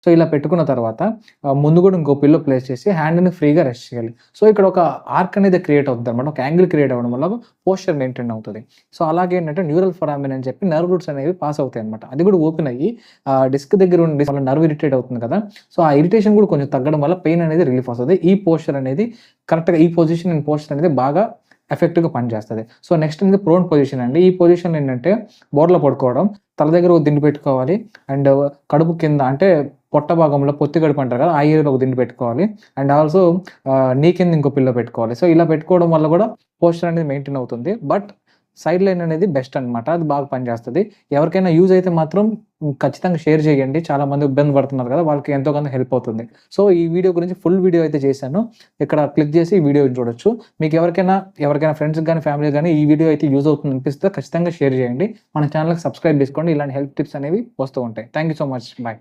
So, ఇలా పెట్టుకున్న తర్వాత ముందు గూడా ఇంకో పిల్లో ప్లేస్ చేసి హ్యాండ్‌ని ఫ్రీగా రెస్ట్ చేయాలి. సో, ఇక్కడ ఒక ఆర్క్ అనేది క్రియేట్ అవుద్దనమాట. ఒక యాంగిల్ క్రియేట్ అవ్వడం వల్ల పోస్చర్ మెయింటైన్ అవుతది. సో, అలాగే ఏంటంటే న్యూరల్ ఫొరామిన్ అని చెప్పి నర్వ్ రూట్స్ అనేవి పాస్ అవుతాయన్నమాట. అది కూడా ఓపెన్ అయ్యి డిస్క్ దగ్గర ఉండి వాళ్ళ నర్వ్ ఇరిటేట్ అవుతుంది కదా! సో, ఆ ఇరిటేషన్ కూడా కొంచెం తగ్గడం వల్ల పెయిన్ అనేది రిలీఫ్ వస్తది. ఈ పోస్చర్ అనేది కరెక్ట్‌గా ఈ పొజిషన్ అండ్ పోస్చర్ అనేది బాగా ఎఫెక్టివ్‌గా పనిచేస్తది. సో, నెక్స్ట్ అనేది ప్రోన్ పొజిషన్ అండి. ఈ పొజిషన్ ఏంటంటే బోర్లా పడుకోవడం, తల దగ్గర ఒక దిండు పెట్టుకోవాలి. అండ్ కడుపు కింద అంటే పొట్ట భాగంలో పొత్తి కడుపు అంటారు కదా! ఆ ఏరియాలో ఒక దిండు పెట్టుకోవాలి. అండ్ ఆల్సో నీ కింద ఇంకో పిల్లో పెట్టుకోవాలి. సో, ఇలా పెట్టుకోవడం వల్ల కూడా పోస్చర్ అనేది మెయింటైన్ అవుతుంది. బట్ సైడ్ లైన్ అనేది బెస్ట్ అనమాట. అది బాగా పనిచేస్తది. ఎవరికైనా యూజ్ అయితే మాత్రం ఖచ్చితంగా షేర్ చేయండి. చాలా మంది ఇబ్బంది పడుతున్నారు కదా! వాళ్ళకి ఎంతో కొంత హెల్ప్ అవుతుంది. సో, ఈ వీడియో గురించి ఫుల్ వీడియో అయితే చేశాను. ఇక్కడ క్లిక్ చేసి ఈ వీడియో చూడొచ్చు. మీకు ఎవరికైనా ఫ్రెండ్స్‌కి గాని, ఫ్యామిలీకి గాని ఈ వీడియో అయితే యూజ్ అవుతుంది అనిపిస్తే ఖచ్చితంగా షేర్ చేయండి. మన ఛానెల్‌కి సబ్స్క్రైబ్ చేసుకోండి. ఇలాంటి హెల్త్ టిప్స్ అనేవి వస్తూ ఉంటాయి. Thank you so much. By.